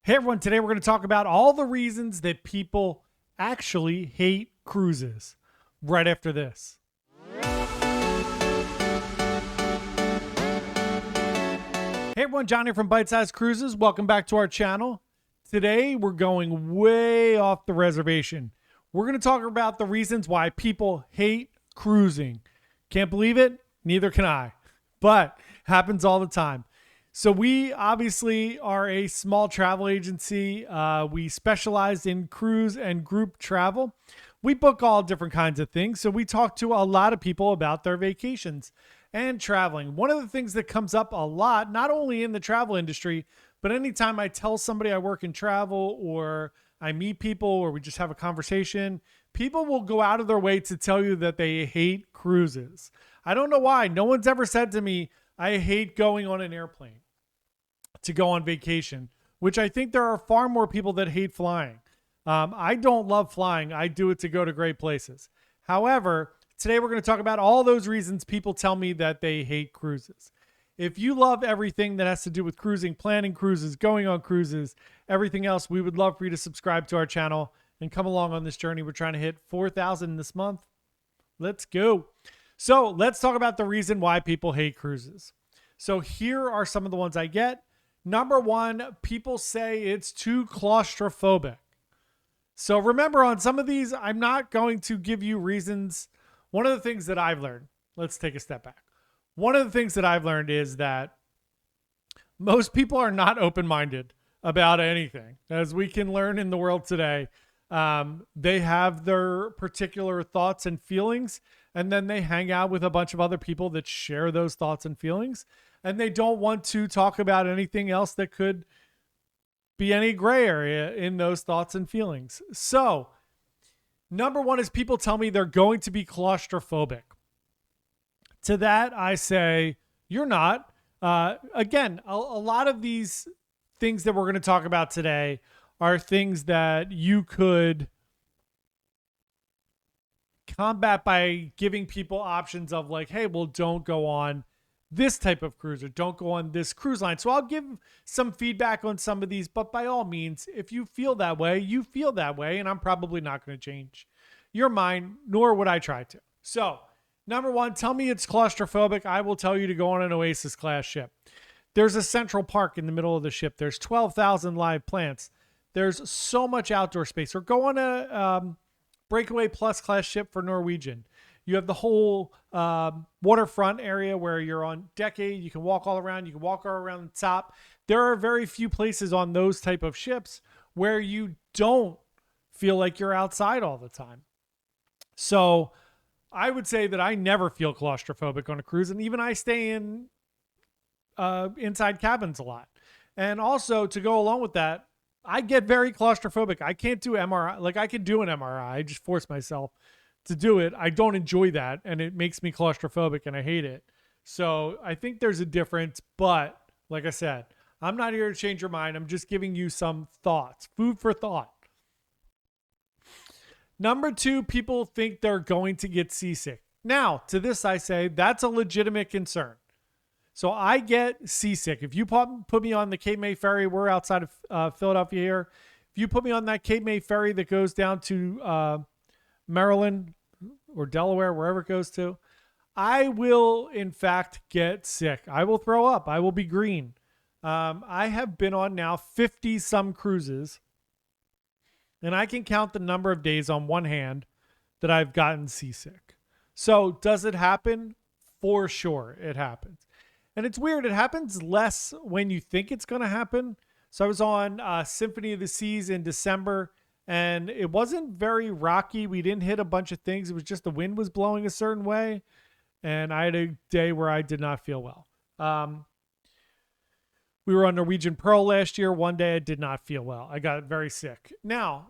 Hey everyone, today we're going to talk about all the reasons that people actually hate cruises right after this. Hey everyone, Johnny from Bite Size Cruises. Welcome back to our channel. Today we're going way off the reservation. We're going to talk about the reasons why people hate cruising. Can't believe it? Neither can I. But happens all the time. So we obviously are a small travel agency. We specialize in cruise and group travel. We book all different kinds of things. So we talk to a lot of people about their vacations and traveling. One of the things that comes up a lot, not only in the travel industry, but anytime I tell somebody I work in travel or I meet people or we just have a conversation, people will go out of their way to tell you that they hate cruises. I don't know why. No one's ever said to me, I hate going on an airplane to go on vacation, which I think there are far more people that hate flying. I don't love flying. I do it to go to great places. However, today we're going to talk about all those reasons people tell me that they hate cruises. If you love everything that has to do with cruising, planning cruises, going on cruises, everything else, we would love for you to subscribe to our channel and come along on this journey. We're trying to hit 4,000 this month. Let's go. So let's talk about the reason why people hate cruises. So here are some of the ones I get. Number one, people say it's too claustrophobic. So remember, on some of these, I'm not going to give you reasons. One of the things that I've learned, let's take a step back. One of the things that I've learned is that most people are not open-minded about anything. As we can learn in the world today, they have their particular thoughts and feelings, and then they hang out with a bunch of other people that share those thoughts and feelings, and they don't want to talk about anything else that could be any gray area in those thoughts and feelings. So, number one is people tell me they're going to be claustrophobic. To that, I say, you're not. Again, a lot of these things that we're going to talk about today are things that you could combat by giving people options of like, hey, well, don't go on this type of cruise or don't go on this cruise line. So I'll give some feedback on some of these, but by all means, if you feel that way, you feel that way, and I'm probably not going to change your mind, nor would I try to. So, number one, tell me it's claustrophobic. I will tell you to go on an Oasis class ship. There's a central park in the middle of the ship. There's 12,000 live plants. There's so much outdoor space. Or go on a Breakaway Plus class ship for Norwegian. You have the whole waterfront area where you're on deck A. You can walk all around. You can walk all around the top. There are very few places on those type of ships where you don't feel like you're outside all the time. So I would say that I never feel claustrophobic on a cruise. And even I stay in inside cabins a lot. And also to go along with that, I get very claustrophobic. I can't do MRI. Like I can do an MRI. I just force myself to do it. I don't enjoy that, and it makes me claustrophobic, and I hate it. So I think there's a difference, but like I said, I'm not here to change your mind. I'm just giving you some thoughts, food for thought. Number two, people think they're going to get seasick. Now, to this I say, that's a legitimate concern. So I get seasick. If you put me on the Cape May ferry, we're outside of Philadelphia here. If you put me on that Cape May ferry that goes down to Maryland or Delaware, wherever it goes to, I will in fact get sick. I will throw up. I will be green. I have been on now 50 some cruises, and I can count the number of days on one hand that I've gotten seasick. So does it happen? For sure it happens. And it's weird. It happens less when you think it's going to happen. So I was on Symphony of the Seas in December, and it wasn't very rocky. We didn't hit a bunch of things. It was just the wind was blowing a certain way. And I had a day where I did not feel well. We were on Norwegian Pearl last year. One day I did not feel well. I got very sick. Now,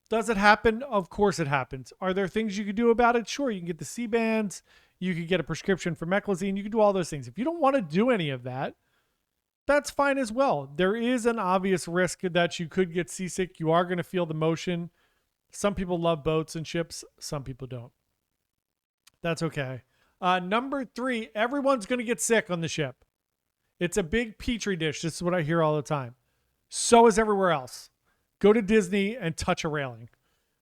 does it happen? Of course it happens. Are there things you could do about it? Sure. You can get the C-bands. You could get a prescription for meclizine. You can do all those things. If you don't want to do any of that, that's fine as well. There is an obvious risk that you could get seasick. You are going to feel the motion. Some people love boats and ships. Some people don't. That's okay. Number three, everyone's going to get sick on the ship. It's a big petri dish. This is what I hear all the time. So is everywhere else. Go to Disney and touch a railing.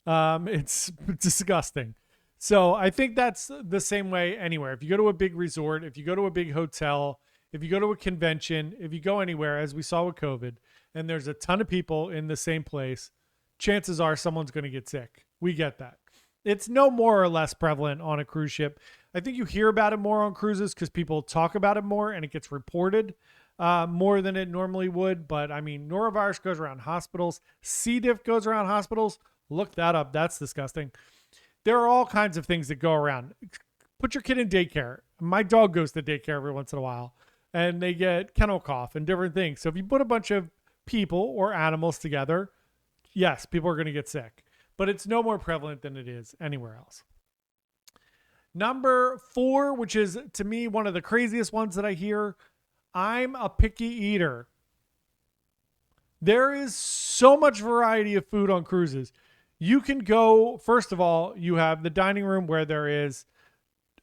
It's disgusting. So I think that's the same way anywhere. If you go to a big resort, if you go to a big hotel, if you go to a convention, if you go anywhere, as we saw with COVID, and there's a ton of people in the same place, chances are someone's going to get sick. We get that. It's no more or less prevalent on a cruise ship. I think you hear about it more on cruises because people talk about it more and it gets reported more than it normally would. But I mean, norovirus goes around hospitals. C. diff goes around hospitals. Look that up. That's disgusting. There are all kinds of things that go around. Put your kid in daycare. My dog goes to daycare every once in a while, and they get kennel cough and different things. So if you put a bunch of people or animals together, yes, people are going to get sick. But it's no more prevalent than it is anywhere else. Number 4, which is to me one of the craziest ones that I hear, I'm a picky eater. There is so much variety of food on cruises. You can go, first of all, you have the dining room where there is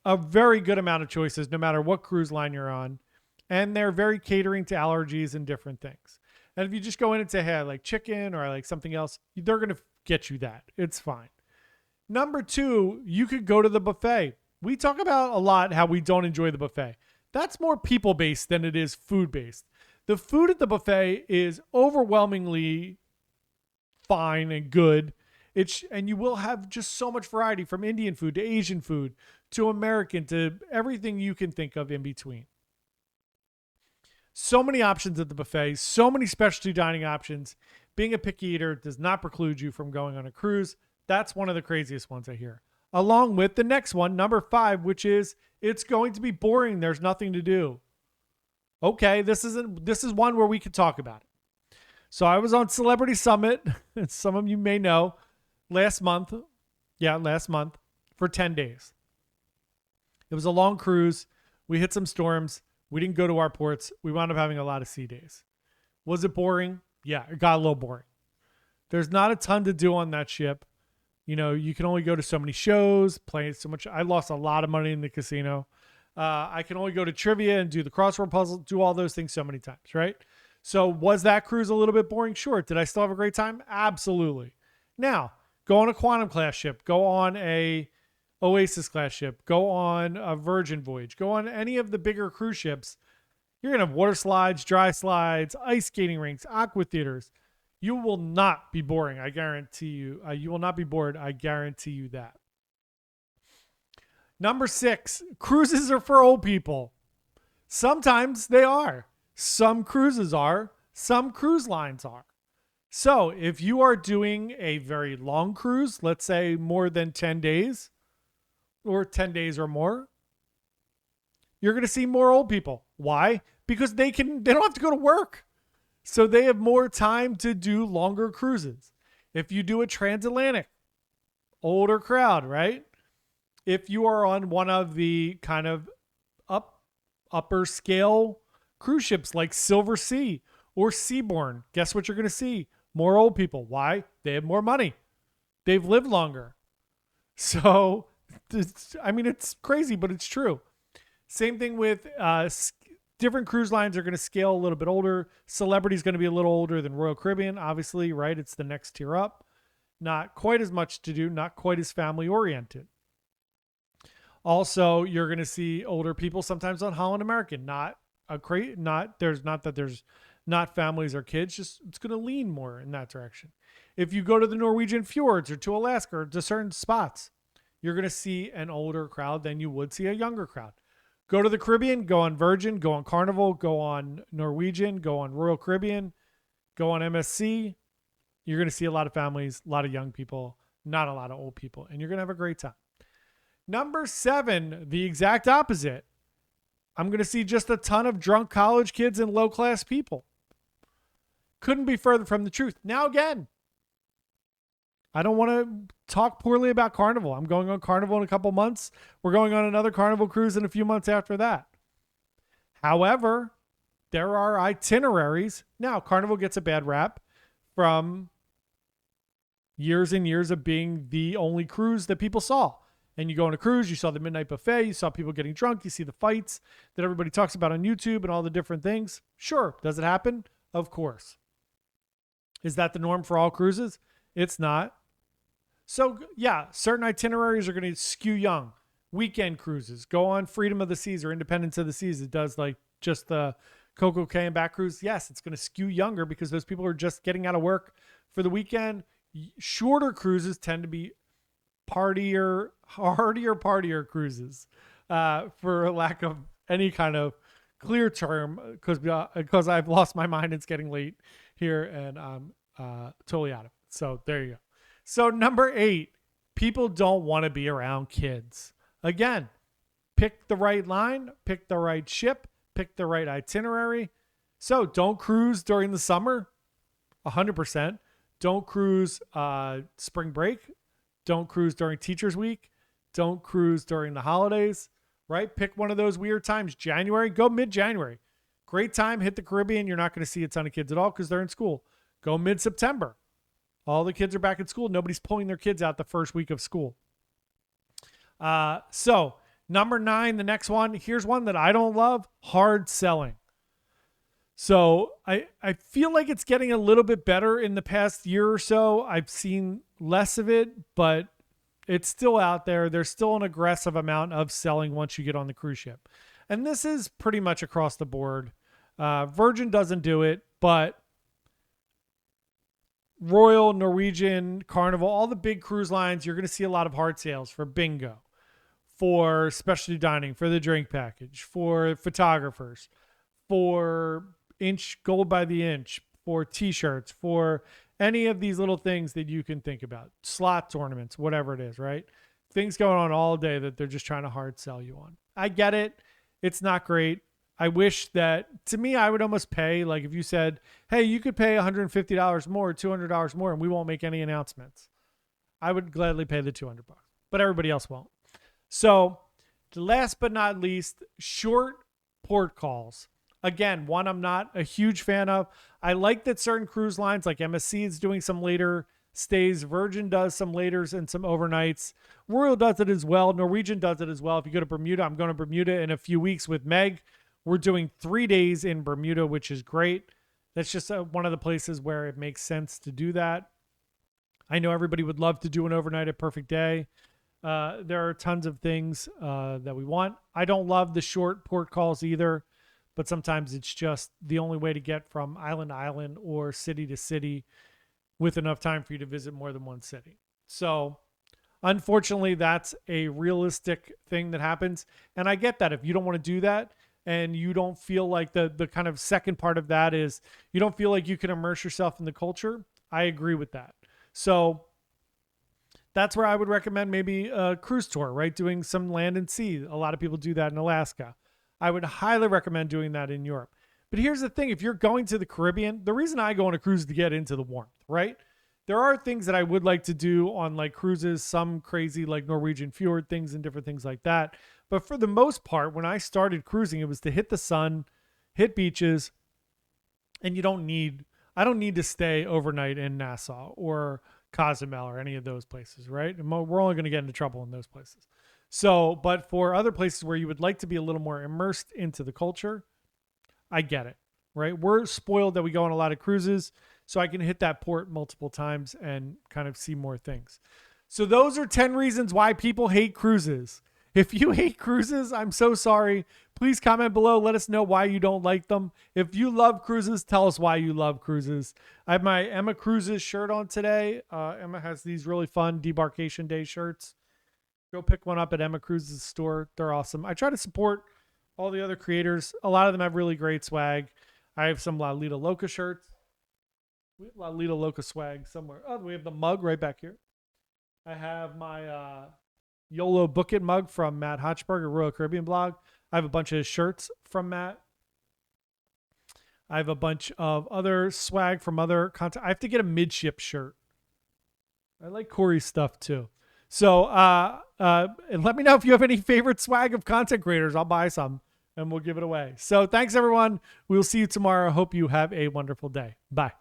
a very good amount of choices no matter what cruise line you're on. And they're very catering to allergies and different things. And if you just go in and say, hey, I like chicken or I like something else, they're going to get you that. It's fine. Number 2, you could go to the buffet. We talk about a lot how we don't enjoy the buffet. That's more people-based than it is food-based. The food at the buffet is overwhelmingly fine and good. And you will have just so much variety from Indian food to Asian food to American to everything you can think of in between. So many options at the buffet, so many specialty dining options. Being a picky eater does not preclude you from going on a cruise. That's one of the craziest ones I hear. Along with the next one, number 5, which is it's going to be boring. There's nothing to do. Okay, this is one where we could talk about it. So I was on Celebrity Summit, some of you may know, last month for 10 days. It was a long cruise. We hit some storms. We didn't go to our ports. We wound up having a lot of sea days. Was it boring? Yeah, it got a little boring. There's not a ton to do on that ship. You know, you can only go to so many shows, play so much. I lost a lot of money in the casino. I can only go to trivia and do the crossword puzzle, do all those things so many times, right? So was that cruise a little bit boring? Sure. Did I still have a great time? Absolutely. Now, go on a Quantum class ship. Go on a Oasis class ship. Go on a Virgin voyage. Go on any of the bigger cruise ships. You're going to have water slides, dry slides, ice skating rinks, aqua theaters. You will not be boring. I guarantee you. You will not be bored. I guarantee you that. Number 6, cruises are for old people. Sometimes they are. Some cruises are. Some cruise lines are. So if you are doing a very long cruise, let's say more than 10 days or 10 days or more, you're going to see more old people. Why? Because they don't have to go to work. So they have more time to do longer cruises. If you do a transatlantic, older crowd, right? If you are on one of the kind of upper scale cruise ships like Silver Sea or Seabourn, guess what you're going to see? More old people. Why? They have more money. They've lived longer. So, it's crazy, but it's true. Same thing with different cruise lines are going to scale a little bit older. Celebrity is going to be a little older than Royal Caribbean, obviously, right? It's the next tier up. Not quite as much to do, not quite as family oriented. Also, you're going to see older people sometimes on Holland American. Not that there's not families or kids, just it's going to lean more in that direction. If you go to the Norwegian fjords or to Alaska or to certain spots, you're going to see an older crowd than you would see a younger crowd. Go to the Caribbean, go on Virgin, go on Carnival, go on Norwegian, go on Royal Caribbean, go on MSC. You're going to see a lot of families, a lot of young people, not a lot of old people, and you're going to have a great time. Number 7, the exact opposite. I'm going to see just a ton of drunk college kids and low-class people. Couldn't be further from the truth. Now again, I don't want to talk poorly about Carnival. I'm going on Carnival in a couple months. We're going on another Carnival cruise in a few months after that. However, there are itineraries. Now, Carnival gets a bad rap from years and years of being the only cruise that people saw. And you go on a cruise, you saw the midnight buffet, you saw people getting drunk, you see the fights that everybody talks about on YouTube and all the different things. Sure, does it happen? Of course. Is that the norm for all cruises? It's not. So yeah, certain itineraries are going to skew young. Weekend cruises, go on Freedom of the Seas or Independence of the Seas. It does like just the Coco Cay and back cruise. Yes, it's going to skew younger because those people are just getting out of work for the weekend. Shorter cruises tend to be hardier cruises, for lack of any kind of clear term, because I've lost my mind. It's getting late here and I'm totally out of it. So there you go. So number 8, people don't want to be around kids. Again, pick the right line, pick the right ship, pick the right itinerary. So don't cruise during the summer, 100%. Don't cruise spring break. Don't cruise during Teachers Week. Don't cruise during the holidays, right? Pick one of those weird times. January, go mid-January. Great time, hit the Caribbean. You're not going to see a ton of kids at all because they're in school. Go mid-September. All the kids are back at school. Nobody's pulling their kids out the first week of school. So number 9, the next one, here's one that I don't love, hard selling. So I feel like it's getting a little bit better in the past year or so. I've seen less of it, but it's still out there. There's still an aggressive amount of selling once you get on the cruise ship. And this is pretty much across the board. Virgin doesn't do it, but Royal, Norwegian, Carnival, all the big cruise lines, you're going to see a lot of hard sales for bingo, for specialty dining, for the drink package, for photographers, for gold by the inch, for t-shirts, for any of these little things that you can think about, slot tournaments, whatever it is, right? Things going on all day that they're just trying to hard sell you on. I get it. It's not great. I wish that, to me, I would almost pay, like if you said, hey, you could pay $150 more, $200 more, and we won't make any announcements. I would gladly pay the $200, but everybody else won't. So last but not least, short port calls. Again, one I'm not a huge fan of. I like that certain cruise lines like MSC is doing some later stays. Virgin does some laters and some overnights. Royal does it as well. Norwegian does it as well. If you go to Bermuda, I'm going to Bermuda in a few weeks with Meg. We're doing 3 days in Bermuda, which is great. That's just one of the places where it makes sense to do that. I know everybody would love to do an overnight at Perfect Day. There are tons of things that we want. I don't love the short port calls either, but sometimes it's just the only way to get from island to island or city to city with enough time for you to visit more than one city. So unfortunately, that's a realistic thing that happens. And I get that if you don't want to do that, and you don't feel like the kind of second part of that is you don't feel like you can immerse yourself in the culture. I agree with that. So that's where I would recommend maybe a cruise tour, right? Doing some land and sea. A lot of people do that in Alaska. I would highly recommend doing that in Europe. But here's the thing. If you're going to the Caribbean, the reason I go on a cruise is to get into the warmth, right? There are things that I would like to do on like cruises, some crazy like Norwegian fjord things and different things like that. But for the most part, when I started cruising, it was to hit the sun, hit beaches, and I don't need to stay overnight in Nassau or Cozumel or any of those places, right? And we're only going to get into trouble in those places. So, but for other places where you would like to be a little more immersed into the culture, I get it, right? We're spoiled that we go on a lot of cruises, so I can hit that port multiple times and kind of see more things. So those are 10 reasons why people hate cruises. If you hate cruises, I'm so sorry. Please comment below. Let us know why you don't like them. If you love cruises, tell us why you love cruises. I have my Emma Cruises shirt on today. Emma has these really fun Debarkation Day shirts. Go pick one up at Emma Cruises store. They're awesome. I try to support all the other creators. A lot of them have really great swag. I have some La Lita Loca shirts. We have La Lita Loca swag somewhere. Oh, we have the mug right back here. I have my YOLO Book It mug from Matt Hotchberger, Royal Caribbean blog. I have a bunch of shirts from Matt. I have a bunch of other swag from other content. I have to get a midship shirt. I like Corey's stuff too. So let me know if you have any favorite swag of content creators. I'll buy some and we'll give it away. So thanks everyone. We'll see you tomorrow. Hope you have a wonderful day. Bye.